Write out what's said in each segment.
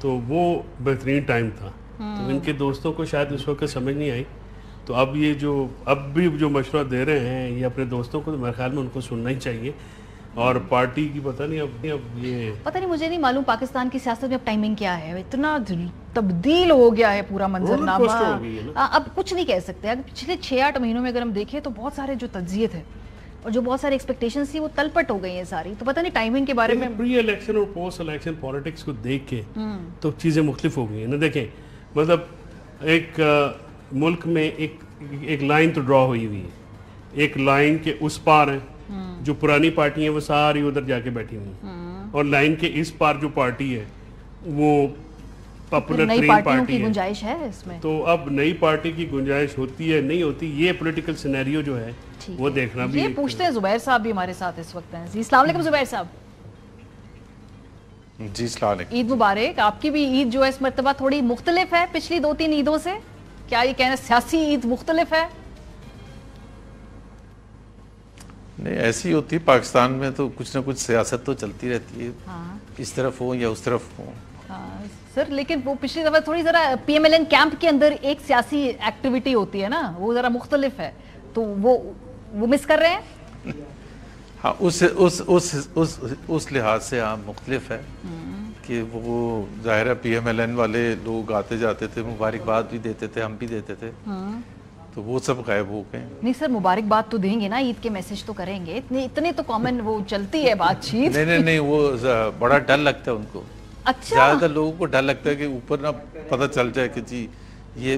تو وہ بہترین ٹائم تھا. تو ان کے دوستوں کو شاید اس وقت سمجھ نہیں آئی. تو اب یہ جو اب بھی جو مشورہ دے رہے ہیں یہ اپنے دوستوں کو، تو میرے خیال میں ان کو سننا ہی چاہیے. اور پارٹی کی پتہ نہیں اب یہ پتہ نہیں، مجھے نہیں معلوم پاکستان کی سیاست میں اب ٹائمنگ کیا ہے. اتنا تبدیل ہو گیا ہے پورا منظرنامہ، اب کچھ نہیں کہہ سکتے. اگر پچھلے 6-8 مہینوں میں اگر ہم دیکھیں تو بہت سارے جو تجزیے تھے اور جو بہت سارے ایکسپیکٹیشنز تھی وہ تلپٹ ہو گئی ہیں ساری. تو پتہ نہیں ٹائمنگ کے بارے میں پری الیکشن اور پوسٹ الیکشن پولیٹکس کو دیکھ کے تو چیزیں مختلف ہو گئی ہیں نا. دیکھیں مطلب ایک ملک میں ایک لائن تو ڈرا ہوئی ہوئی ہے. ایک لائن کے اس پار ہیں جو پرانی پارٹی ہیں وہ ساری ادھر جا کے بیٹھی ہوئی ہیں، اور لائن کے اس پار جو پارٹی ہے وہ پاپولر نئی ترین پارٹیوں پارٹی کی ہے. گنجائش ہے اس میں. تو اب نئی پارٹی کی گنجائش ہوتی ہے نہیں ہوتی، یہ پولیٹیکل سینیریو جو ہے وہ دیکھنا بھی. یہ پوچھتے ہیں زبیر صاحب بھی ہمارے ساتھ اس وقت ہیں. جی السلام علیکم زبیر صاحب. جی السلام علیکم. عید مبارک. آپ کی بھی عید جو ہے اس مرتبہ تھوڑی مختلف ہے پچھلی 2-3 عیدوں سے. کیا یہ کہنا سیاسی عید مختلف ہے؟ نہیں ایسی ہوتی ہے پاکستان میں، تو کچھ نہ کچھ سیاست تو چلتی رہتی ہے، اس طرف ہو یا اس طرف ہو. سر لیکن وہ پچھلی دفعہ تھوڑی ذرا P M L N camp کے اندر ایک سیاسی ایکٹیویٹی ہوتی ہے نا، وہ ذرا مختلف ہے، تو وہ مس کر رہے ہیں. ہاں اس لحاظ سے ہاں مختلف ہے کہ وہ ظاہر ہے پی ایم ایل این والے لوگ آتے جاتے تھے، مبارکباد بھی دیتے تھے، ہم بھی دیتے تھے، تو وہ سب غائب ہو گئے. نہیں سر مبارکباد تو دیں گے نا، عید کے میسج تو کریں گے، اتنے تو کامن وہ چلتی ہے بات چیت. نہیں وہ بڑا ڈر لگتا ہے ان کو. اچھا زیادہ تر لوگوں کو ڈر لگتا ہے کہ اوپر نہ پتہ چل جائے کہ جی یہ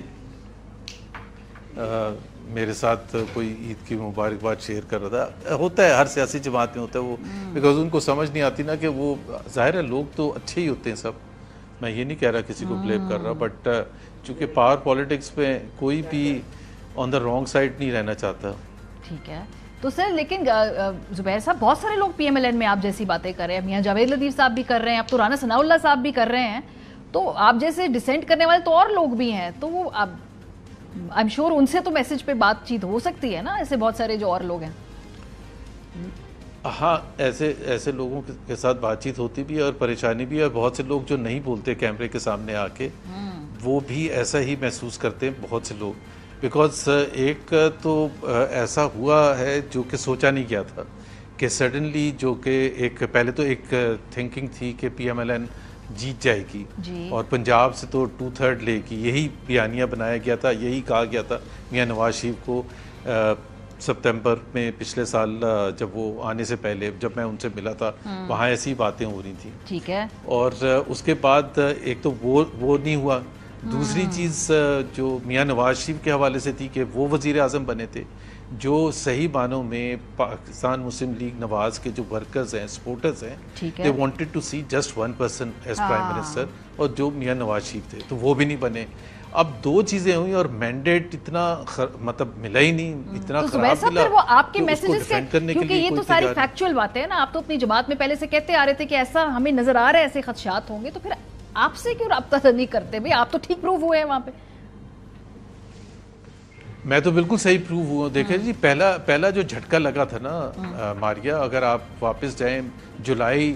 میرے ساتھ کوئی عید کی مبارکباد شیئر کر رہا تھا. ہوتا ہے ہر سیاسی جماعت میں ہوتا ہے وہ، بیکاز ان کو سمجھ نہیں آتی نا کہ وہ ظاہر ہے لوگ تو اچھے ہی ہوتے ہیں سب، میں یہ نہیں کہہ رہا کسی کو بلیم کر رہا، بٹ چونکہ پاور پالیٹکس میں کوئی بھی آن دا رانگ سائڈ نہیں رہنا چاہتا. ٹھیک ہے. تو سر لیکن زبیر صاحب بہت سارے لوگ پی ایم ایل این میں آپ جیسی باتیں کر رہے ہیں، میاں جاوید لطیف صاحب بھی کر رہے ہیں، اب تو رانا ثناء اللہ صاحب بھی کر رہے ہیں، تو آپ جیسے ڈسینٹ کرنے والے تو اور لوگ بھی ہیں، تو وہ اب آئی ایم شیور ان سے تو میسج پہ بات چیت ہو سکتی ہے نا، ایسے بہت سارے جو اور لوگ ہیں. ہاں ایسے لوگوں کے ساتھ بات چیت ہوتی بھی ہے اور پریشانی بھی ہے، اور بہت سے لوگ جو نہیں بولتے کیمرے کے سامنے آ کے وہ بھی ایسا ہی محسوس کرتے ہیں بہت سے لوگ. بیکاز ایک تو ایسا ہوا ہے جو کہ سوچا نہیں گیا تھا کہ سڈنلی، جو کہ ایک پہلے تو ایک تھنکنگ تھی کہ پی ایم ایل این جیت جائے گی اور پنجاب سے تو 2/3 لے گی، یہی بیانیہ بنایا گیا تھا، یہی کہا گیا تھا میاں نواز شریف کو ستمبر میں پچھلے سال جب وہ آنے سے پہلے جب میں ان سے ملا تھا وہاں ایسی باتیں ہو رہی تھیں. ٹھیک ہے. اور اس کے بعد ایک تو وہ نہیں ہوا، دوسری چیز جو میاں نواز شریف کے حوالے سے تھی کہ وہ وزیر اعظم بنے تھے، جو صحیح معنوں میں پاکستان مسلم لیگ نواز کے جو ورکرز ہیں، سپورٹرز ہیں، they wanted to see just one person as prime minister، اور جو میاں نواز شریف تھے تو وہ بھی نہیں بنے. اب 2 چیزیں ہوئی اور مینڈیٹ اتنا مطلب ملا ہی نہیں، اتنا خراب ملا. وہ آپ کے میسیجز سے، کیونکہ یہ تو ساری فیکچوئل باتیں ہیں نا، آپ تو اپنی جماعت میں پہلے سے کہتے آ رہے تھے کہ ایسا ہمیں نظر آ رہا ہے، ایسے خدشات ہوں گے، تو پھر آپ سے کیوں رابطہ نہیں کرتے بھئی؟ آپ تو ٹھیک پروف ہوئے ہیں وہاں پہ. میں تو بالکل صحیح پروف ہوا. دیکھیں جی پہلا جو جھٹکا لگا تھا نا ماریا، اگر آپ واپس جائیں جولائی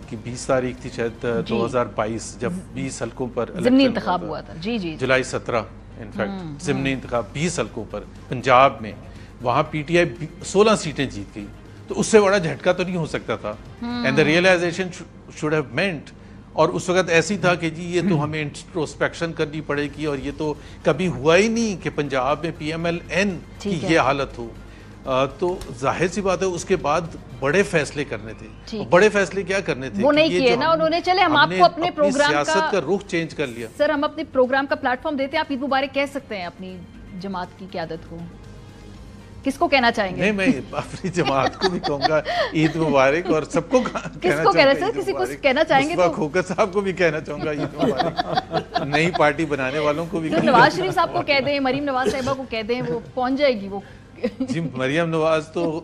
کی 20 تاریخ تھی شاید 2022 جب 20 حلقوں پر ضمنی انتخاب ہوا تھا. جی جولائی 17 انفیکٹ ضمنی انتخاب 20 حلقوں پر پنجاب میں، وہاں پی ٹی آئی 16 سیٹیں جیت گئی. تو اس سے بڑا جھٹکا تو نہیں ہو سکتا تھا. And the realisation should have meant, اور اس وقت ایسی تھا کہ جی یہ تو ہمیں انٹروسپیکشن کرنی پڑے گی، اور یہ تو کبھی ہوا ہی نہیں کہ پنجاب میں پی ایم ایل این کی یہ حالت ہو. تو ظاہر سی بات ہے اس کے بعد بڑے فیصلے کرنے تھے. بڑے فیصلے کیا کرنے تھے؟ وہ نہیں کیے نا انہوں نے. چلے ہم آپ کو اپنے پروگرام سیاست کا رخ چینج کر لیا. سر ہم اپنے پروگرام کا پلیٹ فارم دیتے ہیں، آپ عید مبارک کہہ سکتے ہیں اپنی جماعت کی قیادت کو. کس کو کہنا چاہیں گے؟ نہیں میں اپنی جماعت کو بھی کہوں گا عید مبارک، اور سب کو کس کو کہنا چاہیں؟ کسی کو کہنا چاہیں گے تو کھوکر صاحب کو بھی کہنا چاہوں گا عید مبارک، نئی پارٹی بنانے والوں کو بھی. نواز شریف صاحب کو کہہ دیں، مریم نواز صاحبہ کو کہہ دیں، وہ پہنچ جائے گی. وہ جی مریم نواز تو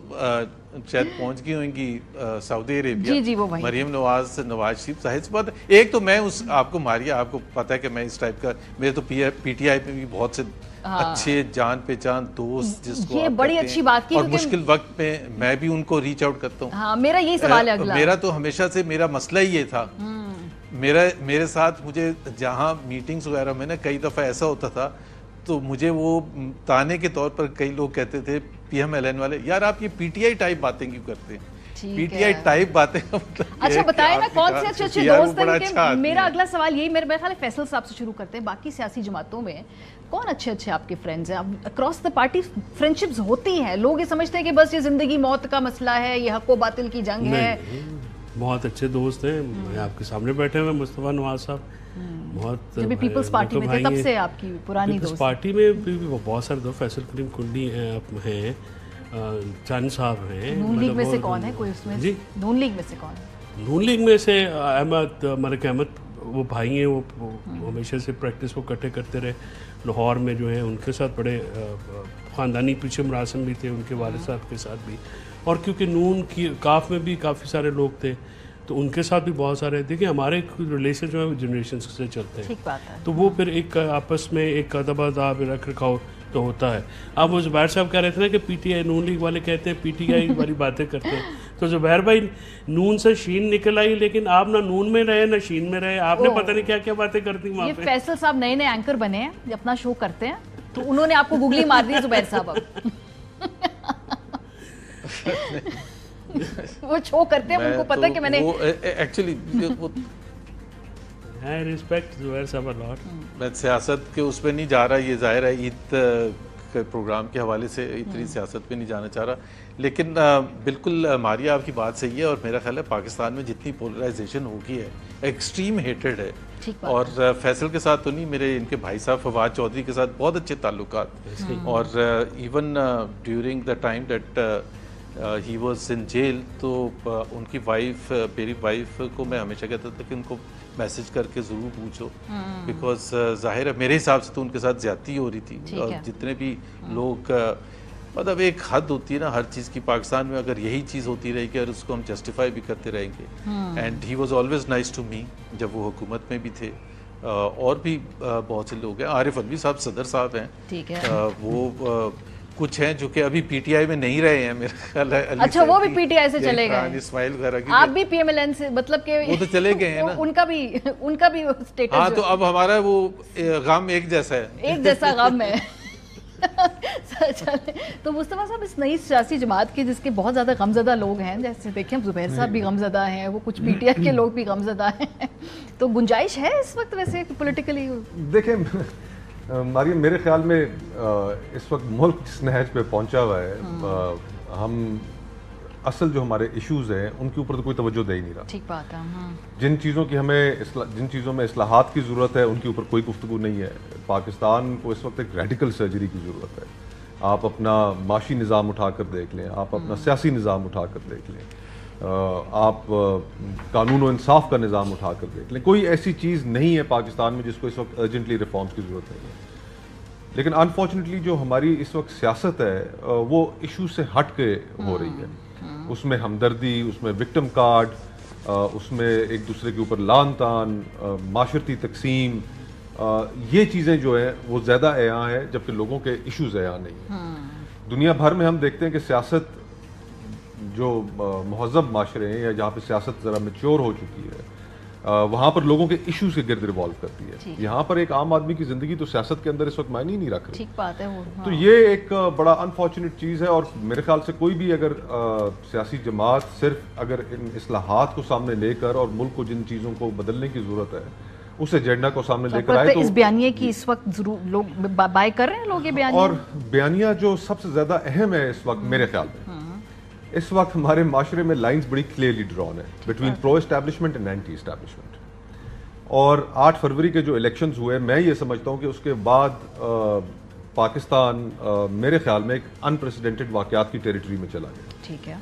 شاید پہنچ گئی ہوئیں گی سعودی عربیہ. جی وہ مریم نواز شریف ظاہر سی بات ہے. ایک تو میں آپ کو ماریا، آپ کو پتہ ہے کہ میں اس ٹائپ کا، میرے تو پی ٹی آئی میں بھی بہت سے اچھے جان پہچان دوست جس کو یہ بڑی اچھی بات کی، اور مشکل وقت میں بھی ان کو ریچ آؤٹ کرتا ہوں. ہاں میرا یہی سوال ہے اگلا. میرا تو ہمیشہ سے میرا مسئلہ ہی یہ تھا میرے ساتھ مجھے جہاں میٹنگز وغیرہ میں نا کئی دفعہ ایسا ہوتا تھا تو مجھے وہ تانے کے طور پر کئی لوگ کہتے تھے پی ایم ایل این والے، یار آپ یہ پی ٹی آئی ٹائپ باتیں کیوں کرتے ہیں؟ پی ٹی آئی ٹائپ باتیں اچھا بتائیں نا کون سے اچھے دوست ہیں کہ میرا اگلا سوال یہی، میرے خیال ہے فیصل صاحب سے شروع کرتے ہیں، باقی سیاسی جماعتوں میں کون اچھے آپ کے فرینڈز ہیں؟ اکراس دا پارٹی فرینڈشپس ہوتی ہیں، لوگ یہ سمجھتے ہیں کہ بس یہ زندگی موت کا مسئلہ ہے، یہ حق و باطل کی جنگ ہے؟ بہت اچھے دوست ہیں، آپ کے سامنے بیٹھے ہوئے مصطفیٰ نواز صاحب، بہت جب پیپلز پارٹی میں تھے تب سے آپ کی پرانی دوست؟ پیپلز پارٹی میں بھی بہت سارے دوست، فیصل کریم کنڈی ہیں، چند صاحب ہیں۔ نون لیگ میں سے کون ہے کوئی اس میں؟ جی نون لیگ میں سے کون ہے؟ نون لیگ میں سے احمد ملک احمد، وہ بھائی ہیں، وہ ہمیشہ سے پریکٹس وہ اکٹھے کرتے رہے لاہور میں جو ہیں، ان کے ساتھ بڑے خاندانی پیچھے مراسم بھی تھے ان کے والد صاحب کے ساتھ بھی، اور کیونکہ نون کی کاف میں بھی کافی سارے لوگ تھے تو ان کے ساتھ بھی بہت سارے، دیکھیں ہمارے ریلیشن جو ہے جنریشنز سے چلتے ہیں، ٹھیک بات ہے، تو وہ پھر ایک آپس میں ایک ادب آداب رکھ رکھاؤ تو ہوتا ہے۔ اب وہ زبیر صاحب کہہ رہے تھے نا کہ پی ٹی آئی نون لیگ والے کہتے ہیں پی ٹی آئی والی باتیں کرتے ہیں، تو زبیر بھائی نون سے شین نکل آئی، لیکن آپ نہ نون میں رہے نہ شین میں رہے، آپ نے پتہ نہیں کیا کیا باتیں کرتی وہاں پہ۔ یہ فیصل صاحب نئے نئے اینکر بنے ہیں، یہ اپنا شو کرتے ہیں تو انہوں نے آپ کو گوگلی مار دی زبیر صاحب، اب وہ شو کرتے ہیں، ان کو پتہ کہ میں نے ایکچولی ریسپیکٹ زبیر صاحب الاٹ۔ میں سیاست کے اس پہ نہیں جا رہا، یہ ظاہر ہے عید کے پروگرام کے حوالے سے اتنی سیاست پہ نہیں جانا چاہ رہا، لیکن بالکل ماریا آپ کی بات صحیح ہے، اور میرا خیال ہے پاکستان میں جتنی پولرائزیشن ہو گئی ہے، ایکسٹریم ہیٹڈ ہے، اور فیصل کے ساتھ تو نہیں، میرے ان کے بھائی صاحب فواد چودھری کے ساتھ بہت اچھے تعلقات، اور even during the time that he was in jail, تو ان کی وائف، میری وائف کو میں ہمیشہ کہتا تھا کہ ان کو میسج کر کے ضرور پوچھو، بیکاز ظاہر ہے میرے حساب سے تو ان کے ساتھ زیادتی ہو رہی تھی، اور جتنے بھی لوگ، مطلب ایک حد ہوتی ہے نا ہر چیز کی، پاکستان میں اگر یہی چیز ہوتی رہے گی اور اس کو ہم جسٹیفائی بھی کرتے رہیں گے، and he was always nice to me جب وہ حکومت میں بھی تھے، اور بھی بہت سے لوگ ہیں، عارف علوی صاحب صدر صاحب ہیں، وہ کچھ ہیں جو کہ ابھی پی ٹی آئی میں نہیں رہے ہیں میرا خیال ہے، اچھا وہ بھی پی ٹی آئی سے چلے گئے، اسماعیل وغیرہ کی، آپ بھی پی ایم ایل این سے، مطلب کہ وہ تو چلے گئے ہیں نا، ان کا بھی اسٹیٹس، ہاں تو اب ہمارا وہ غم ایک جیسا ہے، ایک جیسا غم ہے۔ تو مصطفیٰ صاحب اس نئی سیاسی جماعت کے جس کے بہت زیادہ غمزدہ لوگ ہیں، جیسے دیکھیں زبیر صاحب بھی غمزدہ ہیں، وہ کچھ پی ٹی آئی کے لوگ بھی غمزدہ ہیں، تو گنجائش ہے اس وقت ویسے پولیٹیکلی؟ دیکھیں ماریم، میرے خیال میں اس وقت ملک جس نہج پہ پہنچا ہوا ہے، ہم اصل جو ہمارے ایشوز ہیں ان کے اوپر تو کوئی توجہ دے ہی نہیں رہا، ٹھیک بات ہے، جن چیزوں میں اصلاحات کی ضرورت ہے ان کے اوپر کوئی گفتگو نہیں ہے۔ پاکستان کو اس وقت ایک ریڈیکل سرجری کی ضرورت ہے، آپ اپنا معاشی نظام اٹھا کر دیکھ لیں، آپ اپنا سیاسی نظام اٹھا کر دیکھ لیں، آپ قانون و انصاف کا نظام اٹھا کر دیکھ لیں، کوئی ایسی چیز نہیں ہے پاکستان میں جس کو اس وقت ارجنٹلی ریفارمز کی ضرورت نہیں ہے۔ لیکن انفارچونیٹلی جو ہماری اس وقت سیاست ہے وہ ایشو سے ہٹ کے ہو رہی ہے، اس میں ہمدردی، اس میں وکٹم کارڈ، اس میں ایک دوسرے کے اوپر لان تان، معاشرتی تقسیم، یہ چیزیں جو ہیں وہ زیادہ عیاں ہیں، جبکہ لوگوں کے ایشوز عیاں نہیں ہیں۔ دنیا بھر میں ہم دیکھتے ہیں کہ سیاست جو مہذب معاشرے ہیں یا جہاں پہ سیاست ذرا میچور ہو چکی ہے، وہاں پر لوگوں کے ایشوز کے گرد ریوالو کرتی ہے، یہاں پر ایک عام آدمی کی زندگی تو سیاست کے اندر اس وقت معنی نہیں رکھ رہی، ٹھیک بات ہے وہ، تو یہ ایک بڑا انفارچونیٹ چیز ہے، اور میرے خیال سے کوئی بھی اگر سیاسی جماعت صرف اگر ان اصلاحات کو سامنے لے کر اور ملک کو جن چیزوں کو بدلنے کی ضرورت ہے اس ایجنڈا کو سامنے لے کر آئے، تو اس بیانیے کی اس وقت ضرور لوگ بائی کر رہے ہیں، لوگ یہ بیانیہ، اور بیانیہ جو سب سے زیادہ اہم ہے اس وقت میرے خیال میں، اس وقت ہمارے معاشرے میں لائنز بڑی کلیئرلی ڈرون ہے between pro establishment and anti establishment, اور 8 فروری کے جو الیکشنز ہوئے، میں یہ سمجھتا ہوں کہ اس کے بعد پاکستان میرے خیال میں ایک انپریسیڈنٹڈ واقعات کی ٹیریٹری میں چلا گیا، ٹھیک ہے،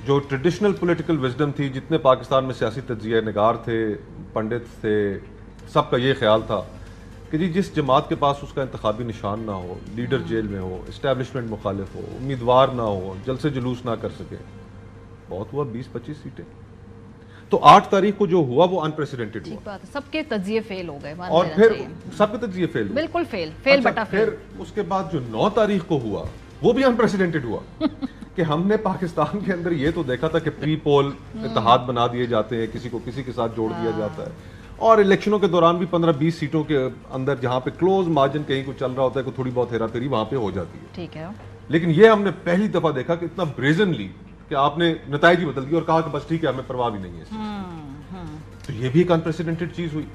جو ٹریڈیشنل پولیٹیکل وزڈم تھی، جتنے پاکستان میں سیاسی تجزیہ نگار تھے، پنڈت تھے، سب کا یہ خیال تھا کہ جس جماعت کے پاس اس کا انتخابی نشان نہ ہو، لیڈر جیل میں ہو، اسٹیبلشمنٹ مخالف ہو، امیدوار نہ ہو، جلسے جلوس نہ کر سکے، بہت ہوا 20-25 سیٹیں، تو 8 تاریخ کو جو ہوا وہ انپریسیڈنٹڈ ہوا، سب کے تجزیے فیل ہو گئے، اور پھر سب کے تجزیے فیل ہوئے، بالکل فیل بٹا فیل، پھر اس کے بعد جو 9 تاریخ کو ہوا وہ بھی انپریسیڈنٹڈ ہوا کہ ہم نے پاکستان کے اندر یہ تو دیکھا تھا کہ پری پول اتحاد بنا دیے جاتے ہیں، کسی کو کسی کے ساتھ جوڑ دیا جاتا ہے، اور الیکشنوں کے دوران بھی 15-20 سیٹوں کے اندر جہاں پہ کلوز مارجن کہیں کو چل رہا ہوتا ہے کوئی تھوڑی بہت ہیرا پھیری وہاں پہ ہو جاتی ہے. ٹھیک ہے. لیکن یہ ہم نے پہلی دفعہ دیکھا کہ اتنا بریزنلی کہ آپ نے نتائج ہی بدل دی اور کہا کہ بس ٹھیک ہے ہمیں پرواہ بھی نہیں ہے اس چیز. تو یہ بھی ایک انپریسیڈنٹڈ چیز ہوئی.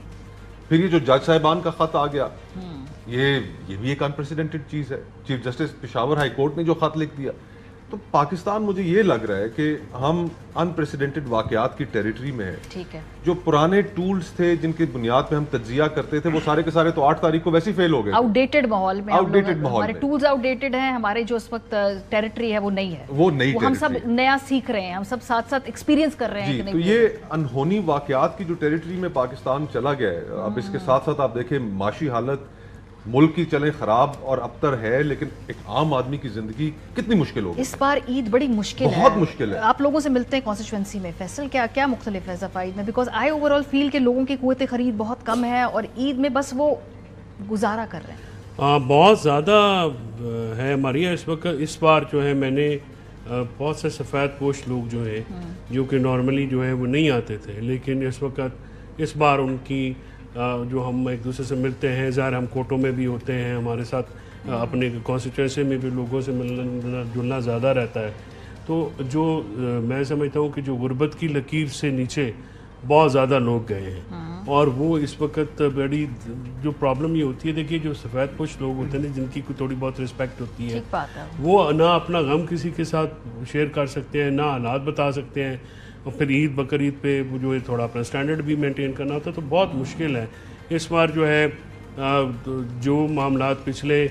پھر یہ جو جج صاحبان کا خط آ گیا یہ بھی ایک انپریسیڈنٹڈ چیز ہے. Chief justice Peshawar high court نے جو خط لکھ دیا. تو پاکستان مجھے یہ لگ رہا ہے کہ ہم انپریسیڈنٹڈ واقعات کی ٹیریٹری میں ہیں. ٹھیک ہے. جو پرانے ٹولز تھے جن کی بنیاد پہ ہم تجزیہ کرتے تھے وہ سارے کے سارے تو 8 تاریخ کو ویسے ہی فیل ہو گئے. آؤٹ ڈیٹڈ ماحول میں ہمارے ٹولز آؤٹ ڈیٹڈ ہیں. ہمارے جو اس وقت ٹیریٹری ہے وہ نہیں ہے, وہ ہم سب نیا سیکھ رہے ہیں, ہم سب ساتھ ساتھ ایکسپیرینس کر رہے ہیں. تو یہ انہونی واقعات کی جو ٹیریٹری میں پاکستان چلا گیا ہے, اب اس کے ساتھ ساتھ آپ دیکھیں معاشی حالت ملک کی چلے خراب اور ابتر ہے, لیکن ایک عام آدمی کی زندگی کتنی مشکل ہوگی. اس بار عید بڑی مشکل ہے, بہت مشکل ہے. آپ لوگوں سے ملتے ہیں کانسٹیچوئنسی میں, فیصل کیا مختلف ہے ظفر عید میں؟ بیکاز آئی اوور آل فیل کہ لوگوں کی قوت خرید بہت کم ہے اور عید میں بس وہ گزارا کر رہے ہیں. بہت زیادہ ہے ماریا اس وقت. اس بار جو ہے میں نے بہت سے سفید پوش لوگ جو ہیں جو کہ نارملی جو ہے وہ نہیں آتے تھے, لیکن اس وقت اس بار ان کی جو ہم ایک دوسرے سے ملتے ہیں, ظاہر ہم کوٹوں میں بھی ہوتے ہیں, ہمارے ساتھ اپنے کانسٹیچوئنسی میں بھی لوگوں سے ملنا جلنا زیادہ رہتا ہے. تو جو میں سمجھتا ہوں کہ جو غربت کی لکیر سے نیچے بہت زیادہ لوگ گئے ہیں, اور وہ اس وقت بڑی جو پرابلم یہ ہوتی ہے, دیکھیے جو سفید پوش لوگ ہوتے ہیں جن کی کوئی تھوڑی بہت رسپیکٹ ہوتی ہے, وہ نہ اپنا غم کسی کے ساتھ شیئر کر سکتے ہیں, نہ حالات بتا سکتے ہیں, اور پھر عید بقرعید پہ وہ جو ہے تھوڑا اپنا اسٹینڈرڈ بھی مینٹین کرنا ہوتا ہے. تو بہت مشکل ہے اس بار جو ہے. جو معاملات پچھلے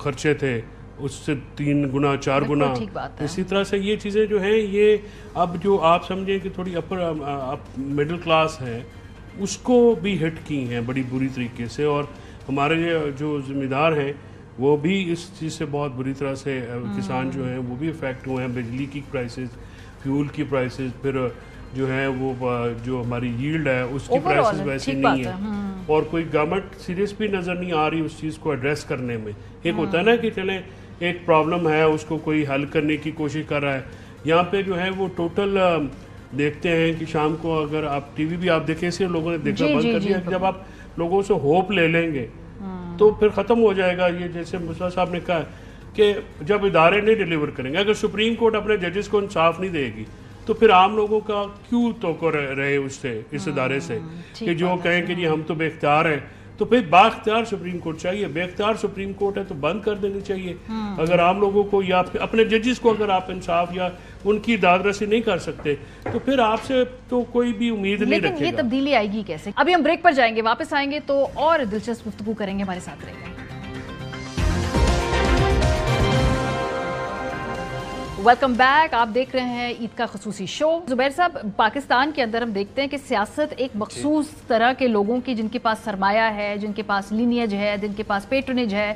خرچے تھے اس سے 3 گنا 4 گنا, اسی طرح سے یہ چیزیں جو ہیں یہ اب جو آپ سمجھیں کہ تھوڑی اپر مڈل کلاس ہے اس کو بھی ہٹ کی ہیں بڑی بری طریقے سے, اور ہمارے جو ذمہ دار ہیں وہ بھی اس چیز سے بہت بری طرح سے, کسان جو ہیں وہ بھی افیکٹ ہوئے ہیں. بجلی کی پرائسز, فیول کی پرائسز, پھر جو ہے وہ جو ہماری ییلڈ ہے اس کی پرائسز ویسی نہیں ہے, اور کوئی گورنمنٹ سیریس بھی نظر نہیں آ رہی اس چیز کو ایڈریس کرنے میں. ایک ہوتا ہے نا کہ چلیں ایک پرابلم ہے اس کو کوئی حل کرنے کی کوشش کر رہا ہے, یہاں پہ جو ہے وہ ٹوٹل دیکھتے ہیں کہ شام کو اگر آپ ٹی وی بھی آپ دیکھیں, اسے لوگوں نے دیکھنا بند کر دیا. جب آپ لوگوں سے ہوپ لے لیں گے تو پھر ختم ہو جائے گا. یہ جیسے مصطفیٰ صاحب نے کہا کہ جب ادارے نہیں ڈیلیور کریں گے, اگر سپریم کورٹ اپنے ججز کو انصاف نہیں دے گی تو پھر عام لوگوں کا کیوں توقع رہے اس ادارے سے کہ جو کہیں کہ جی ہم تو بے اختیار ہیں. تو پھر با اختیار سپریم کورٹ چاہیے. بے اختیار سپریم کورٹ ہے تو بند کر دینی چاہیے. اگر عام لوگوں کو یا اپنے ججز کو اگر آپ انصاف یا ان کی داد رسی نہیں کر سکتے تو پھر آپ سے تو کوئی بھی امید نہیں رکھے گا. لیکن یہ تبدیلی آئے گی کیسے؟ ابھی ہم بریک پر جائیں گے, واپس آئیں گے تو اور دلچسپ گفتگو کریں گے. ہمارے ساتھ رہیں گے. Welcome back. آپ دیکھ رہے ہیں عید کا خصوصی شو. زبیر صاحب, پاکستان کے اندر ہم دیکھتے ہیں کہ سیاست ایک مخصوص طرح کے لوگوں کی, جن کے پاس سرمایہ ہے, جن کے پاس لینیج ہے, جن کے پاس پیٹرنیج ہے,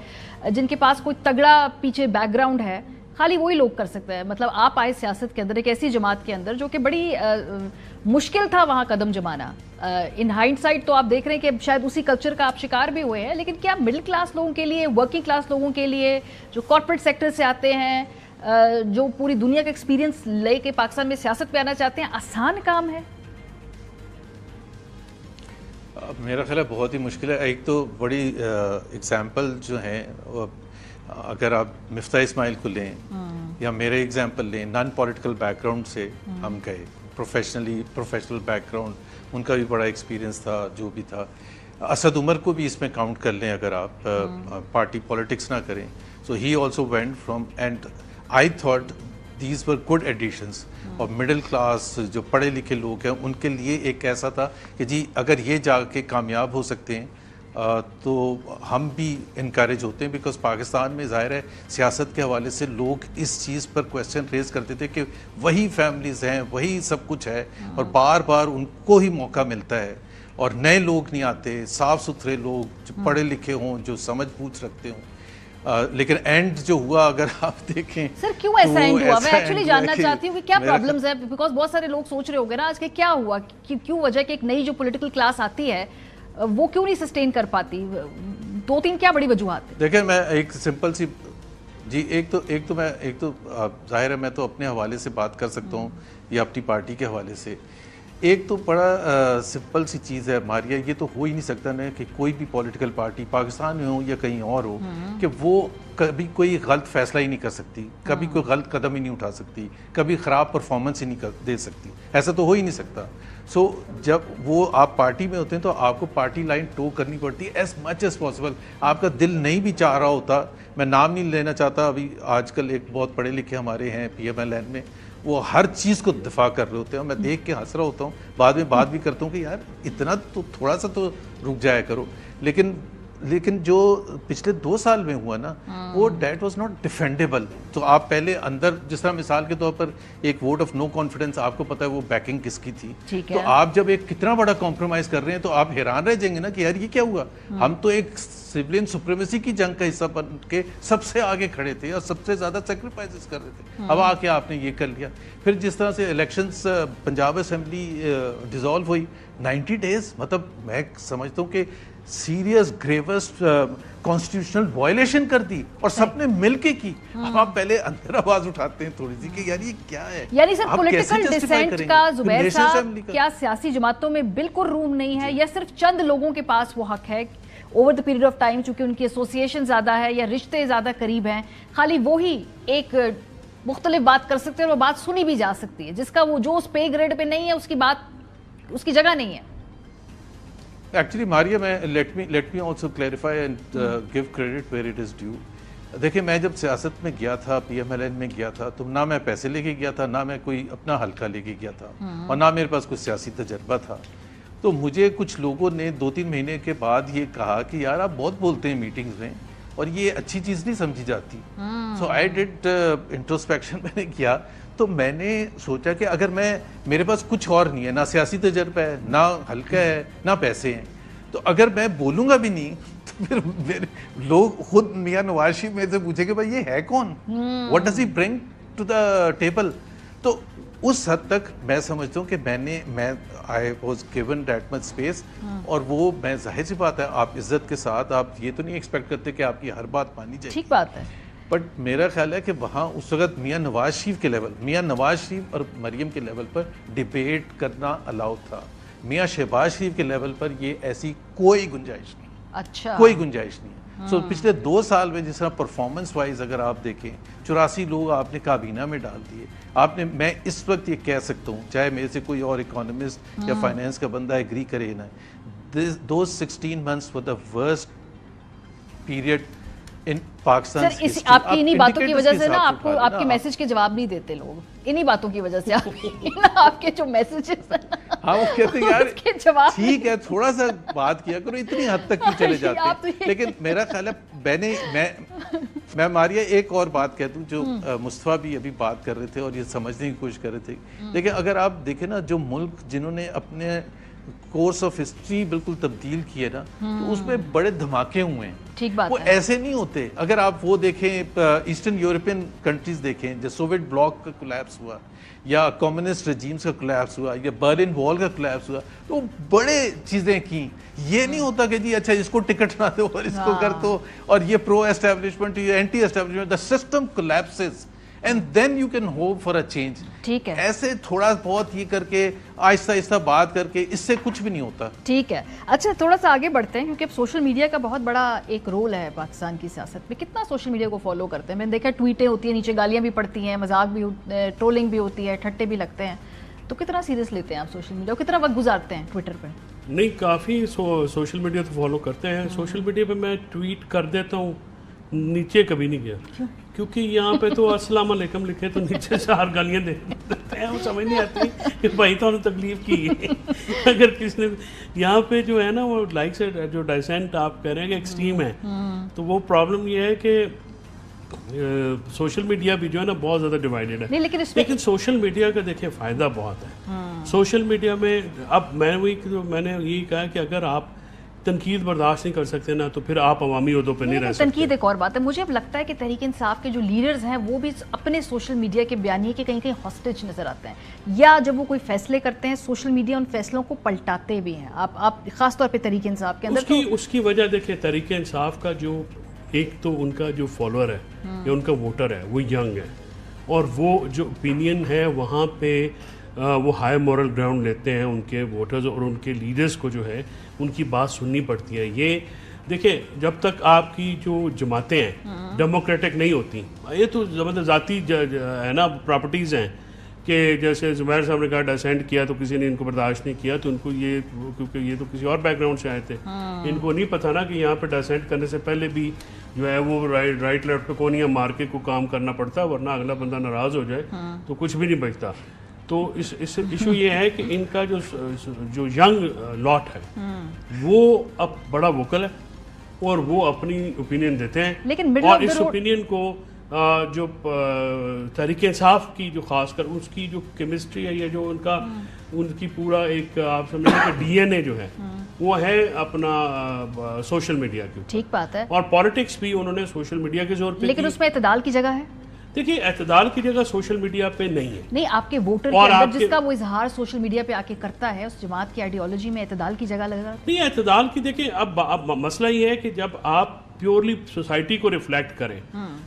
جن کے پاس کوئی تگڑا پیچھے بیک گراؤنڈ ہے, خالی وہی لوگ کر سکتے ہیں. مطلب آپ آئے سیاست کے اندر ایک ایسی جماعت کے اندر جو کہ بڑی مشکل تھا وہاں قدم جمانا. ان ہائنڈ سائڈ تو آپ دیکھ رہے ہیں کہ شاید اسی کلچر کا آپ شکار بھی ہوئے ہیں, لیکن کیا مڈل کلاس لوگوں کے لیے, ورکنگ کلاس لوگوں کے لیے جو کارپوریٹ سیکٹر سے آتے ہیں, جو پوری دنیا کا ایکسپیرینس لے کے پاکستان میں سیاست پہ آنا چاہتے ہیں, آسان کام ہے؟ میرا خیال ہے بہت ہی مشکل ہے. ایک تو بڑی اگزامپل جو ہیں, اگر آپ مفتاح اسماعیل کو لیں یا میرے اگزامپل لیں, نان پولیٹیکل بیک گراؤنڈ سے ہم گئے, پروفیشنل بیک گراؤنڈ, ان کا بھی بڑا ایکسپیرینس تھا جو بھی تھا. اسد عمر کو بھی اس میں کاؤنٹ کر لیں اگر آپ پارٹی پالیٹکس نہ کریں. So he also went from, and I thought these were good additions. اور مڈل کلاس جو پڑھے لکھے لوگ ہیں ان کے لیے ایک ایسا تھا کہ جی اگر یہ جا کے کامیاب ہو سکتے ہیں تو ہم بھی انکریج ہوتے ہیں. بیکاز پاکستان میں ظاہر ہے سیاست کے حوالے سے لوگ اس چیز پر کویسچن ریز کرتے تھے کہ وہی فیملیز ہیں, وہی سب کچھ ہے, اور بار بار ان کو ہی موقع ملتا ہے, اور نئے لوگ نہیں آتے, صاف ستھرے لوگ جو پڑھے لکھے ہوں, جو سمجھ بوجھ رکھتے ہوں. لیکن اینڈ جو ہوا اگر آپ دیکھیں سر, کیوں ایسا اینڈ ہوا؟ میں ایکچولی جاننا چاہتی ہوں کہ کیا پرابلمز ہیں, بیکاز بہت سارے لوگ سوچ رہے ہو گے نا آج کہ کیا ہوا, کیوں وجہ کہ ایک نئی جو پولیٹیکل کلاس آتی ہے وہ کیوں نہیں سسٹین کر پاتی؟ 2-3 کیا بڑی وجوہات ہیں؟ دیکھیں میں ایک سمپل سی, جی ایک تو ظاہر ہے میں تو اپنے حوالے سے بات کر سکتا ہوں یا اپنی پارٹی کے حوالے سے. ایک تو بڑا سمپل سی چیز ہے ماریا، یہ تو ہو ہی نہیں سکتا نا کہ کوئی بھی پولیٹیکل پارٹی پاکستان میں ہو یا کہیں اور ہو کہ وہ کبھی کوئی غلط فیصلہ ہی نہیں کر سکتی، کبھی کوئی غلط قدم ہی نہیں اٹھا سکتی، کبھی خراب پرفارمنس ہی نہیں دے سکتی، ایسا تو ہو ہی نہیں سکتا. سو جب وہ آپ پارٹی میں ہوتے ہیں تو آپ کو پارٹی لائن ٹو کرنی پڑتی ہے ایز مچ ایز پاسبل. آپ کا دل نہیں بھی چاہ رہا ہوتا، میں نام نہیں لینا چاہتا، ابھی آج کل ایک بہت پڑھے لکھے ہمارے ہیں PMLN میں، وہ ہر چیز کو دفاع کر رہے ہوتے ہیں، میں دیکھ کے ہنس رہا ہوتا ہوں، بعد میں بات بھی کرتا ہوں کہ یار اتنا تو تھوڑا سا تو رک جایا کرو. لیکن جو پچھلے 2 سال میں ہوا نا وہ دیٹ واز ناٹ ڈیفینڈیبل. تو آپ پہلے اندر جس طرح مثال کے طور پر ایک ووٹ آف نو کانفیڈنس، آپ کو پتا ہے وہ بیکنگ کس کی تھی، تو آپ جب ایک کتنا بڑا کمپرومائز کر رہے ہیں تو آپ حیران رہ جائیں گے نا کہ یار یہ کیا ہوا. ہم تو ایک سویلین سپریمیسی کی جنگ کا حصہ بن کے سب سے آگے کھڑے تھے اور سب سے زیادہ سیکریفائسز کر رہے تھے، اب آ کے آپ نے یہ کر لیا. پھر جس طرح سے الیکشنز پنجاب اسمبلی ڈیزالو ہوئی 90 days، مطلب میں سمجھتا ہوں کہ سیریس گریوسٹ کانسٹیٹیوشنل وائلیشن کر دی اور سب نے مل کے کی. اب آپ پہلے اندر آواز اٹھاتے ہیں تھوڑی سی کہ یار یہ کیا ہے، یعنی سر پولیٹیکل ڈسینٹ کا زبیر صاحب کیا سیاسی جماعتوں میں بالکل روم نہیں ہے یا صرف چند لوگوں کے پاس وہ حق ہے over the period of time چونکہ ان کی ایسوسیشن زیادہ ہے یا رشتے زیادہ قریب ہیں، خالی وہی ایک مختلف بات کر سکتے ہیں اور وہ بات سنی بھی جا سکتی ہے، جس کا وہ جو اس پے گریڈ پہ نہیں ہے اس کی بات اس کی جگہ نہیں ہے. ایکچولی ماریا میں let me also clarify and give credit where it is due. دیکھیں میں جب سیاست میں گیا تھا PMLN میں گیا تھا تو نہ میں پیسے لے کے گیا تھا، نہ میں کوئی اپنا حلقہ لے کے گیا تھا اور نہ میرے پاس کوئی سیاسی تجربہ تھا. تو مجھے کچھ لوگوں نے 2-3 مہینے کے بعد یہ کہا کہ یار آپ بہت بولتے ہیں میٹنگز میں اور یہ اچھی چیز نہیں سمجھی جاتی. سو آئی ڈڈ انٹروسپیکشن میں نے کیا، تو میں نے سوچا کہ اگر میرے پاس کچھ اور نہیں ہے، نہ سیاسی تجربہ ہے، نہ حلقہ ہے، نہ پیسے ہیں، تو اگر میں بولوں گا بھی نہیں تو پھر لوگ خود میاں نواز شریف میں سے پوچھیں کہ بھائی یہ ہے کون، what does he bring to the table. تو اس حد تک میں سمجھتا ہوں کہ میں I was given that much space, اور وہ میں ظاہر سی بات ہے آپ عزت کے ساتھ آپ یہ تو نہیں ایکسپیکٹ کرتے کہ آپ کی ہر بات مانی جائے. ٹھیک بات ہے، بٹ میرا خیال ہے کہ وہاں اس وقت میاں نواز شریف کے لیول، میاں نواز شریف اور مریم کے لیول پر ڈیبیٹ کرنا الاؤ تھا. میاں شہباز شریف کے لیول پر یہ ایسی کوئی گنجائش نہیں، اچھا کوئی گنجائش نہیں. سو پچھلے 2 سال میں جس طرح پرفارمنس وائز اگر آپ دیکھیں 84 لوگ آپ نے کابینہ میں ڈال دیے. آپ نے، میں اس وقت یہ کہہ سکتا ہوں چاہے میرے سے کوئی اور اکانومسٹ یا فائنینس کا بندہ ایگری کرے نا، those 16 months were the worst period in Pakistan. سر آپ کی انہی باتوں کی وجہ سے نا آپ کے میسج کے جواب نہیں دیتے لوگ، انہی باتوں کی وجہ سے آپ کے جو میسیجز ہاں وہ کہتے ہیں یار ٹھیک ہے تھوڑا سا بات کیا کرو، اتنی حد تک کیوں چلے جاتے ہیں. لیکن میرا خیال ہے میں ماریا ایک اور بات کہتا ہوں جو مصطفیٰ بھی ابھی بات کر رہے تھے اور یہ سمجھنے کی کوشش کر رہے تھے. لیکن اگر آپ دیکھیں نا جو ملک جنہوں نے اپنے کورس آف ہسٹری بالکل تبدیل کیے نا تو اس میں بڑے دھماکے ہوئے ہیں. ٹھیک بات وہ ایسے نہیں ہوتے. اگر آپ وہ دیکھیں ایسٹرن یورپین کنٹریز دیکھیں، جو سوویٹ بلاک کا کولیپس ہوا یا کمیونسٹ رجیمز کا کولیپس ہوا یا برلن وال کا کولیپس ہوا، تو بڑے چیزیں کی. یہ نہیں ہوتا کہ جی اچھا اس کو ٹکٹ نہ دو اور اس کو کر دو اور یہ پرو اسٹیبلشمنٹ یا anti establishment. The system collapses and then you can hope for a change. ٹھیک ہے، ایسے تھوڑا بہت یہ کر کے آہستہ آہستہ بات کر کے اس سے کچھ بھی نہیں ہوتا. ٹھیک ہے. اچھا تھوڑا سا آگے بڑھتے ہیں کیونکہ اب سوشل میڈیا کا بہت بڑا ایک رول ہے پاکستان کی سیاست میں. کتنا سوشل میڈیا کو فالو کرتے ہیں؟ میں نے دیکھا ٹویٹیں ہوتی ہیں، نیچے گالیاں بھی پڑتی ہیں، مذاق بھی، ٹرولنگ بھی ہوتی ہے، ٹھٹے بھی لگتے ہیں. تو کتنا سیریس لیتے ہیں آپ سوشل میڈیا، کتنا وقت گزارتے ہیں ٹویٹر پہ؟ نہیں کافی سوشل میڈیا تو فالو کرتے ہیں. سوشل میڈیا پہ میں ٹویٹ کر دیتا ہوں، نیچے کبھی نہیں گیا کیونکہ یہاں پہ تو السلام علیکم لکھے تو نیچے 4 گالیاں دے دیتے ہیں. وہ سمجھ نہیں آتی کہ بھائی تو تکلیف کی ہے. اگر کسی نے یہاں پہ جو ہے نا وہ لائک سے جو ڈائسینٹ آپ کہہ رہے ہیں کہ ایکسٹریم ہے، تو وہ پرابلم یہ ہے کہ سوشل میڈیا بھی جو ہے نا بہت زیادہ ڈیوائیڈڈ ہے. لیکن سوشل میڈیا کا دیکھیں فائدہ بہت ہے. سوشل میڈیا میں اب میں نے یہی کہا کہ اگر آپ تنقید برداشت نہیں کر سکتے نا تو پھر آپ عوامی عہدوں پہ نہیں رہ سکتے. تنقید ایک اور بات ہے. مجھے اب لگتا ہے کہ تحریک انصاف کے جو لیڈرز ہیں وہ بھی اپنے سوشل میڈیا کے بیانیے کے کہیں کہیں ہاسٹیج نظر آتے ہیں، یا جب وہ کوئی فیصلے کرتے ہیں سوشل میڈیا ان فیصلوں کو پلٹاتے بھی ہیں. آپ خاص طور پہ تحریک انصاف کے اندر اس کی وجہ دیکھیں تحریک انصاف کا جو ایک تو ان کا جو فالوور ہے یا ان کا ووٹر ہے وہ ینگ ہے، اور وہ جو اوپینین ہے وہاں پہ وہ ہائی مورل گراؤنڈ لیتے ہیں ان کے ووٹرز اور ان کے لیڈرز کو جو ہے ان کی بات سننی پڑتی ہے. یہ دیکھیں جب تک آپ کی جو جماعتیں ہیں ڈیموکریٹک نہیں ہوتی, یہ تو مطلب ذاتی ہے نا پراپرٹیز ہیں کہ جیسے زبیر صاحب نے کہا ڈسینٹ کیا تو کسی نے ان کو برداشت نہیں کیا, تو ان کو یہ کیونکہ یہ تو کسی اور بیک گراؤنڈ سے آئے تھے, ان کو نہیں پتہ نا کہ یہاں پہ ڈسینٹ کرنے سے پہلے بھی جو ہے وہ رائٹ لیفٹ پہ کونیاں مار کے کو کام کرنا پڑتا, ورنہ اگلا بندہ ناراض ہو جائے تو کچھ بھی نہیں بچتا. تو اس ایشو یہ ہے کہ ان کا جو ینگ لاٹ ہے وہ اب بڑا ووکل ہے اور وہ اپنی اوپینین دیتے ہیں, اور اس اوپینین کو جو تحریک انصاف کی جو خاص کر اس کی جو کیمسٹری ہے یا جو ان کی پورا ایک آپ سمجھیں کہ ڈی این اے جو ہے وہ ہے اپنا سوشل میڈیا کے اوپر. ٹھیک بات ہے. اور پالیٹکس بھی انہوں نے سوشل میڈیا کے زور پہ, لیکن اس میں اعتدال کی جگہ ہے. دیکھیے اعتدال کی جگہ سوشل میڈیا پہ نہیں ہے. نہیں, آپ کے ووٹر کے اندر جس کا وہ اظہار سوشل میڈیا پہ آ کے کرتا ہے اس جماعت کی آئیڈیالوجی میں اعتدال کی جگہ لگا نہیں. اعتدال کی دیکھیں اب مسئلہ یہ ہے کہ جب آپ پیورلی سوسائٹی کو ریفلیکٹ کریں,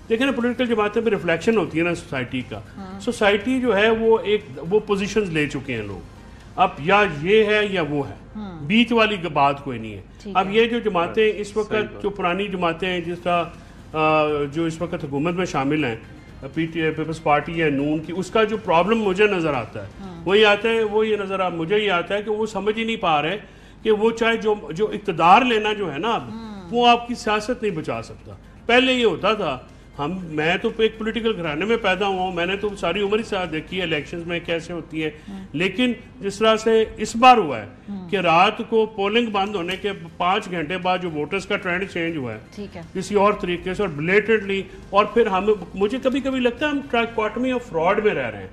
دیکھیں نا پولیٹیکل جماعتیں پہ ریفلیکشن ہوتی ہے نا سوسائٹی کا. سوسائٹی جو ہے وہ پوزیشنز لے چکے ہیں لوگ, اب یا یہ ہے یا وہ ہے, بیچ والی بات کوئی نہیں ہے. اب یہ جو جماعتیں اس وقت جو پرانی جماعتیں ہیں جس طرح جو اس وقت حکومت میں شامل ہیں, P T I Peoples Party ہے نون کی, اس کا جو پرابلم مجھے نظر آتا ہے وہ یہ نظر مجھے یہ آتا ہے کہ وہ سمجھ ہی نہیں پا رہے کہ وہ چاہے جو اقتدار لینا جو ہے نا اب وہ آپ کی سیاست نہیں بچا سکتا. پہلے یہ ہوتا تھا, میں تو ایک پولیٹیکل گھرانے میں پیدا ہوا ہوں, میں نے تو ساری عمر ہی ساتھ دیکھی ہے الیکشنز میں کیسے ہوتی ہے, لیکن جس طرح سے اس بار ہوا ہے کہ رات کو پولنگ بند ہونے کے 5 گھنٹے بعد جو ووٹرز کا ٹرینڈ چینج ہوا ہے کسی اور طریقے سے اور بلیٹڈلی, اور پھر مجھے کبھی کبھی لگتا ہے ہم ٹرائیکاٹمی آف فراڈ میں رہ رہے ہیں.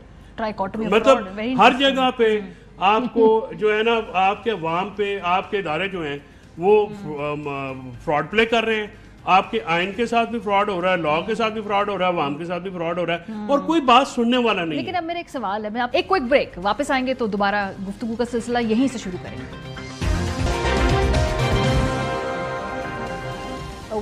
مطلب ہر جگہ پہ آپ کو جو ہے نا آپ کے عوام پہ آپ کے ادارے جو ہیں وہ فراڈ پلے کر رہے ہیں. آپ کے آئین کے ساتھ بھی فراڈ ہو رہا ہے, لاء کے ساتھ بھی فراڈ ہو رہا ہے, عوام کے ساتھ بھی فراڈ ہو رہا ہے, اور کوئی بات سننے والا نہیں. لیکن اب میرا ایک سوال ہے, میں ایک کوئک بریک, واپس آئیں گے تو دوبارہ گفتگو کا سلسلہ یہیں سے شروع کریں گے.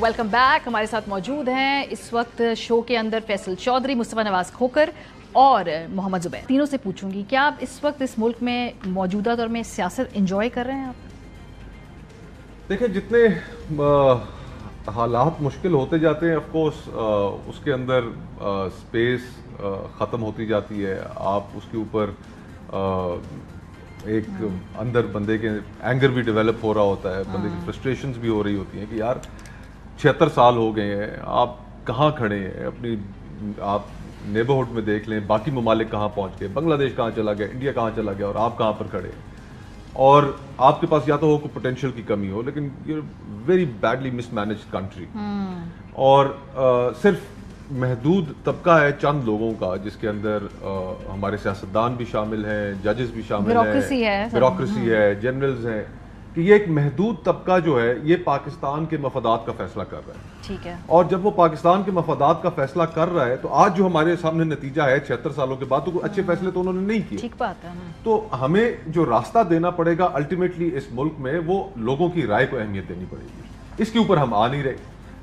Welcome back. ہمارے ساتھ موجود ہیں اس وقت شو کے اندر فیصل چودھری, مصطفیٰ نواز کھوکر اور محمد زبیر. تینوں سے پوچھوں گی کیا آپ اس وقت اس ملک میں موجودہ دور میں سیاست انجوائے کر رہے ہیں آپ؟ دیکھیں جتنے حالات مشکل ہوتے جاتے ہیں آف کورس اس کے اندر سپیس ختم ہوتی جاتی ہے, آپ اس کے اوپر ایک اندر بندے کے اینگر بھی ڈیولپ ہو رہا ہوتا ہے, بندے کی فرسٹریشنز بھی ہو رہی ہوتی ہیں کہ یار 76 سال ہو گئے ہیں, آپ کہاں کھڑے ہیں, اپنی آپ نیبرہڈ میں دیکھ لیں باقی ممالک کہاں پہنچ گئے, بنگلہ دیش کہاں چلا گیا, انڈیا کہاں چلا گیا, اور آپ کہاں پر کھڑے ہیں. اور آپ کے پاس یا تو ہو کوئی پوٹینشیل کی کمی ہو, لیکن you very badly miss managed country, اور صرف محدود طبقہ ہے چند لوگوں کا جس کے اندر ہمارے سیاستدان بھی شامل ہیں, ججز بھی شامل ہیں, بیوروکریسی ہے, جنرلز ہیں, کہ یہ ایک محدود طبقہ جو ہے یہ پاکستان کے مفادات کا فیصلہ کر رہا ہے. ٹھیک ہے. اور جب وہ پاکستان کے مفادات کا فیصلہ کر رہا ہے تو آج جو ہمارے سامنے نتیجہ ہے 76 سالوں کے بعد, تو کوئی اچھے فیصلے تو انہوں نے نہیں کیے. ٹھیک بات ہے. تو ہمیں جو راستہ دینا پڑے گا الٹیمیٹلی اس ملک میں, وہ لوگوں کی رائے کو اہمیت دینی پڑے گی. اس کے اوپر ہم آ نہیں رہے.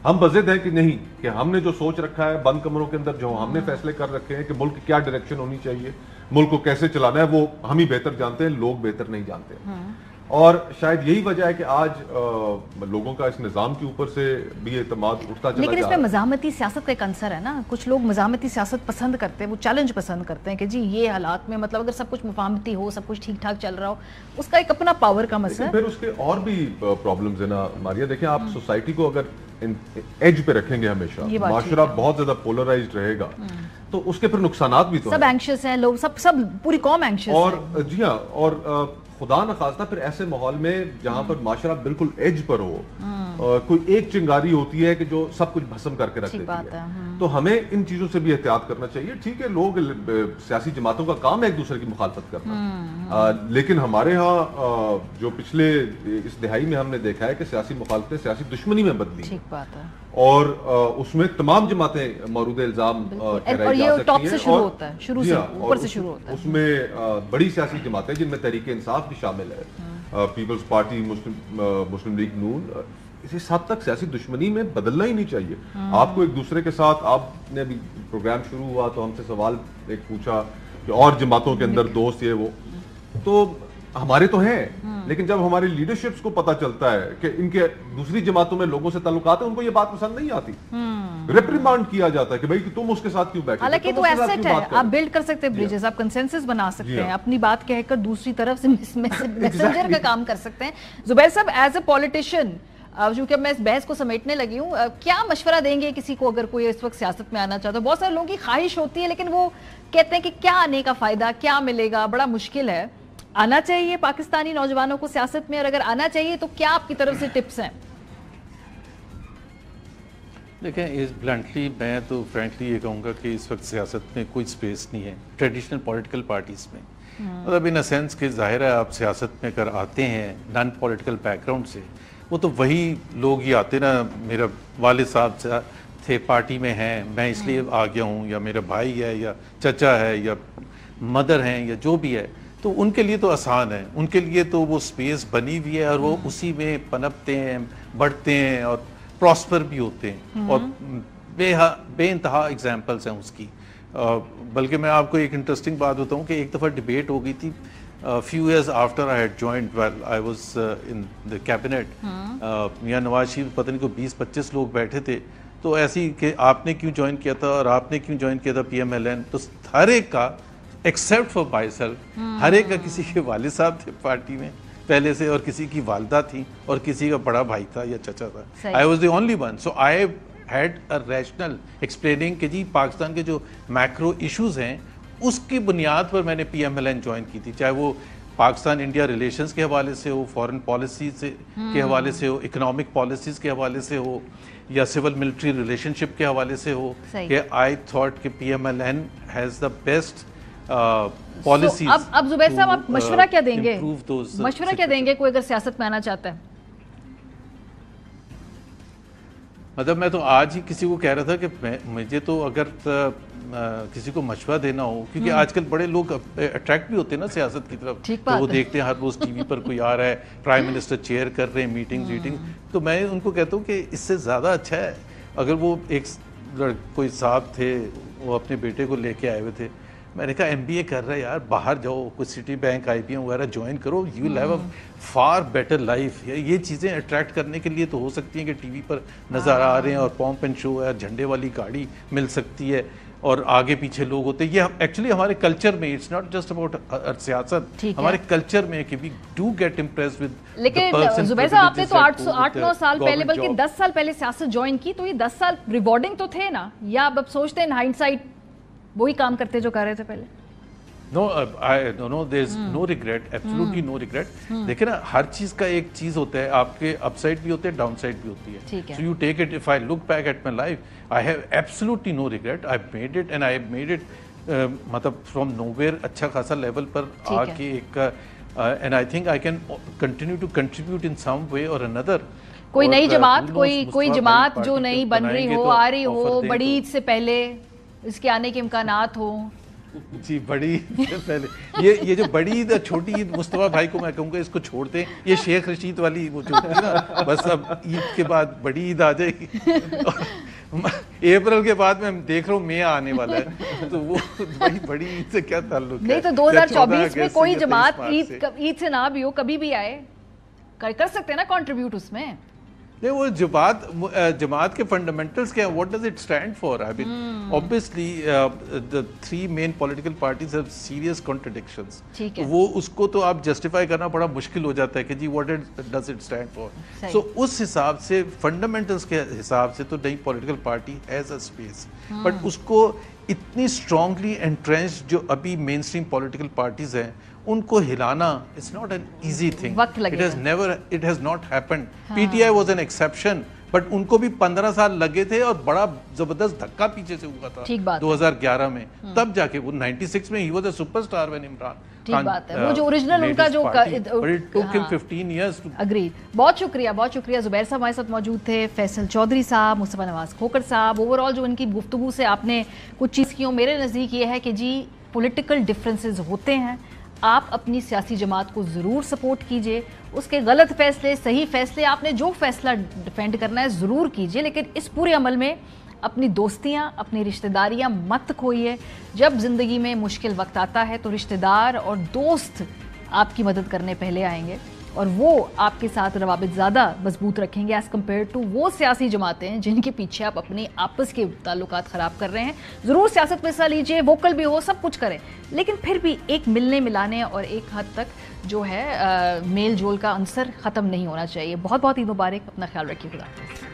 ہم بضد ہیں کہ نہیں, کہ ہم نے جو سوچ رکھا ہے بند کمروں کے اندر, جو ہم نے فیصلے کر رکھے ہیں کہ ملک کی کیا ڈائریکشن ہونی چاہیے, ملک کو کیسے چلانا ہے, وہ ہم ہی بہتر جانتے ہیں, لوگ بہتر نہیں جانتے. اور شاید یہی وجہ ہے کہ آج لوگوں کا اس نظام کے اوپر سے بھی اعتماد اٹھتا چلا جا رہا ہے. لیکن اس میں مزاحمتی سیاست کا ایک عنصر ہے نا, کچھ لوگ مزاحمتی سیاست پسند کرتے ہیں, وہ چیلنج پسند کرتے ہیں کہ جی یہ حالات میں مطلب اگر سب کچھ مفاہمتی ہو, سب کچھ ٹھیک ٹھاک چل رہا ہو, اس کا ایک اپنا پاور کا مسئلہ ہے. پھر اس کے اور بھی پرابلمز ہیں نا ماریا. دیکھیں آپ سوسائٹی کو اگر ایج پہ رکھیں گے ہمیشہ, معاشرہ بہت زیادہ پولرائزڈ رہے گا, تو اس کے پھر نقصانات بھی تو سب اینکشس ہیں, لوگ سب پوری قوم اینکشس ہے. اور جی ہاں, اور خدا نخواستہ پھر ایسے ماحول میں جہاں پر معاشرہ بالکل ایج پر ہو, کوئی ایک چنگاری ہوتی ہے کہ جو سب کچھ بھسم کر کے رکھ دیتی ہے. تو ہمیں ان چیزوں سے بھی احتیاط کرنا چاہیے. ٹھیک ہے, لوگ سیاسی جماعتوں کا کام ہے ایک دوسرے کی مخالفت کرنا, لیکن ہمارے ہاں جو پچھلے اس دہائی میں ہم نے دیکھا ہے کہ سیاسی مخالفتیں سیاسی دشمنی میں بدلی. ٹھیک بات ہے. اور اس میں تمام جماعتیں مورود الزام ٹھہرائی جا سکتی ہیں, اور اس میں بڑی سیاسی جماعتیں جن میں تحریک انصاف بھی شامل ہے, پیپلز پارٹی, مسلم لیگ نون, اس حد تک سیاسی دشمنی میں بدلنا ہی نہیں چاہیے. آپ کو ایک دوسرے کے ساتھ, آپ نے بھی پروگرام شروع ہوا تو ہم سے سوال ایک پوچھا کہ اور جماعتوں کے اندر دوست یہ وہ تو ہمارے تو ہیں، لیکن جب ہماری لیڈرشپس کو پتا چلتا ہے کہ ان کے دوسری جماعتوں میں لوگوں سے تعلقات ہیں، ان کو یہ بات پسند نہیں آتی، ریپریمانڈ کیا جاتا ہے کہ بھائی تم اس کے ساتھ کیوں بیٹھے. حالانکہ تو ایسٹ ہے، آپ بلڈ کر سکتے ہیں بریجز، آپ کنسنسس بنا سکتے ہیں، اپنی بات کہہ کر دوسری طرف سے میسنجر کا کام کر سکتے ہیں. زبیر صاحب ایز اے پولیٹیشین، چونکہ میں اس بحث کو سمیٹنے لگی ہوں، کیا مشورہ دیں گے کسی کو اگر کوئی اس وقت سیاست میں آنا چاہتا ہے؟ بہت سارے لوگوں کی خواہش ہوتی ہے لیکن وہ کہتے ہیں کہ کیا آنے کا فائدہ، کیا ملے گا، بڑا مشکل ہے. آنا چاہیے پاکستانی نوجوانوں کو سیاست میں، اور اگر آنا چاہیے تو کیا آپ کی طرف سے ٹپس ہیں؟ دیکھیں بلنٹلی میں تو فرینکلی یہ کہوں گا کہ اس وقت سیاست میں کوئی سپیس نہیں ہے ٹریڈیشنل پولیٹیکل پارٹیز میں. مطلب ان سینس کہ ظاہر ہے آپ سیاست میں اگر آتے ہیں نان پولیٹیکل بیک گراؤنڈ سے، وہ تو وہی لوگ ہی آتے نا، میرا والد صاحب تھے پارٹی میں ہیں میں اس لیے آ گیا ہوں، یا میرا بھائی ہے یا چچا ہے یا مدر ہیں یا جو بھی ہے، تو ان کے لیے تو آسان ہے، ان کے لیے تو وہ سپیس بنی ہوئی ہے اور وہ اسی میں پنپتے ہیں، بڑھتے ہیں اور پراسپر بھی ہوتے ہیں، اور بے انتہا ایگزامپلس ہیں اس کی. بلکہ میں آپ کو ایک انٹرسٹنگ بات بتاؤں کہ ایک دفعہ ڈیبیٹ ہو گئی تھی few years after I had joined, while I was in the cabinet. Mian Nawaz Sharif پتہ نہیں کو 20-25 لوگ بیٹھے تھے، تو ایسی کہ آپ نے کیوں جوائن کیا تھا اور آپ نے کیوں جوائن کیا تھا پی ایم ایل این، تو ہر ایک کا ایکسیپٹ فار مائی سیلف، ہر ایک کا کسی کے والد صاحب تھے پارٹی میں پہلے سے، اور کسی کی والدہ تھی، اور کسی کا بڑا بھائی تھا یا چچا تھا. I was the only one. So I had a rational explaining کہ جی پاکستان کے جو میکرو ایشوز ہیں اس کی بنیاد پر میں نے P M L N join کی تھی، چاہے وہ پاکستان انڈیا ریلیشنز کے حوالے سے ہو، فورن پالیسیز کے حوالے سے ہو، اکنامک پالیسیز کے حوالے سے ہو، یا سول ملٹری ریلیشن شپ کے حوالے سے ہو، کہ آئی تھاٹ کہ P M L N has the best policies. اب زبیر صاحب آپ مشورہ کیا دیں گے، مشورہ کیا دیں گے کوئی اگر سیاست میں آنا چاہتا ہے؟ مطلب میں تو آج ہی کسی کو کہہ رہا تھا کہ مجھے تو اگر کسی کو مشورہ دینا ہو، کیونکہ آج کل بڑے لوگ اٹریکٹ بھی ہوتے ہیں نا سیاست کی طرف، تو وہ دیکھتے ہیں ہر روز ٹی وی پر کوئی آ رہا ہے، پرائم منسٹر چیئر کر رہے ہیں میٹنگ، تو میں ان کو کہتا ہوں کہ اس سے زیادہ اچھا ہے اگر وہ ایک کوئی صاحب تھے، وہ اپنے بیٹے کو لے کے آئے ہوئے تھے، میں نے کہا ایم بی اے کر رہا ہے یار، باہر جاؤ، کوئی سٹی بینک آئی بی ایم وغیرہ جوائن کرو، you will have a for better life. یہ چیزیں اٹریکٹ کرنے کے لیے تو ہو سکتی ہیں کہ ٹی وی پر نظر آ رہے ہیں اور پومپ اینڈ شو ہے، جھنڈے والی گاڑی مل سکتی ہے اور آگے پیچھے لوگ ہوتے ہیں. یہ ایکچولی ہمارے کلچر میں، اٹس ناٹ جسٹ اباؤٹ سیاست، ہمارے کلچر میں کہ we do get impressed with. لیکن زبیر صاحب آپ نے تو 8-9 سال پہلے بلکہ 10 سال پہلے سیاست جوائن کی، تو یہ 10 سال ریوارڈنگ تو تھے نا، یا اب سوچتے ہیں ہائنڈ سائڈ وہی کام کرتے جو کر رہے تھے پہلے؟ No, there is no regret, absolutely no regret. دیکھیں نا، ہر چیز کا ایک چیز ہوتا ہے، آپ کے اپ سائڈ بھی ہوتے ہیں، ڈاؤن سائڈ بھی ہوتی ہے. So you take it, if I look back at my life, I have absolutely no regret. I've made it and I've made it مطلب from nowhere اچھا خاصا لیول پر آ کے ایک and I think I can continue to contribute in some way or another. کوئی نئی جماعت، کوئی جماعت جو نئی بن رہی ہو، آ رہی ہو، بڑی عید سے پہلے اس کے آنے کے امکانات ہوں؟ جی بڑی عید سے پہلے یہ جو بڑی عید اور چھوٹی عید، مصطفیٰ بھائی کو میں کہوں گا اس کو چھوڑ دیں، یہ شیخ رشید والی وہ جو ہوتی ہے نا، بس اب عید کے بعد بڑی عید آ جائے گی، اپریل کے بعد میں دیکھ رہا ہوں مئی آنے والا ہے، تو وہ بڑی عید سے کیا تعلق ہے؟ نہیں تو 2024 میں کوئی جماعت عید سے نہ بھی ہو، کبھی بھی آئے، کر سکتے ہیں نا کنٹریبیوٹ اس میں. نہیں، وہ جماعت کے فنڈامنٹلز کیا ہیں، what does it stand for? I mean obviously the three main political parties have serious contradictions. وہ اس کو تو آپ جسٹیفائی کرنا بڑا مشکل ہو جاتا ہے کہ جی what does it stand for. So اس حساب سے فنڈامنٹلز کے حساب سے تو نئی political party has a space, but اس کو اتنی اسٹرانگلی انٹرینچ جو ابھی مین اسٹریم پولیٹیکل پارٹیز ہیں ان کو ہلانا it's not an easy thing. It has not happened. P T I was an exception, but ان کو بھی 15 سال لگے تھے اور بڑا زبردست دھکا پیچھے سے ہوا تھا 2011 میں، تب جا کے وہ 96 میں he was a super star when Imran. ٹھیک بات ہے، وہ جو اوریجنل ان کا جو اگریڈ. بہت شکریہ، بہت شکریہ. زبیر صاحب ہمارے ساتھ موجود تھے، فیصل چودھری صاحب، مصطفیٰ نواز کھوکھر صاحب. اوور آل جو ان کی گفتگو سے آپ نے کچھ چیز کی ہو، میرے نزدیک یہ ہے کہ جی پولیٹیکل ڈفرینسز ہوتے ہیں، آپ اپنی سیاسی جماعت کو ضرور سپورٹ کیجئے، اس کے غلط فیصلے، صحیح فیصلے، آپ نے جو فیصلہ ڈیفینڈ کرنا ہے ضرور کیجئے، لیکن اس پورے عمل میں اپنی دوستیاں اپنی رشتہ داریاں مت کھوئیے. جب زندگی میں مشکل وقت آتا ہے تو رشتہ دار اور دوست آپ کی مدد کرنے پہلے آئیں گے اور وہ آپ کے ساتھ روابط زیادہ مضبوط رکھیں گے ایز کمپیئر ٹو وہ سیاسی جماعتیں جن کے پیچھے آپ اپنے آپس کے تعلقات خراب کر رہے ہیں. ضرور سیاست میں حصہ لیجئے, ووکل بھی ہو, سب کچھ کریں, لیکن پھر بھی ایک ملنے ملانے اور ایک حد تک جو ہے میل جول کا عنصر ختم نہیں ہونا چاہیے. بہت بہت عید مبارک, اپنا خیال رکھیے, خدا حافظ.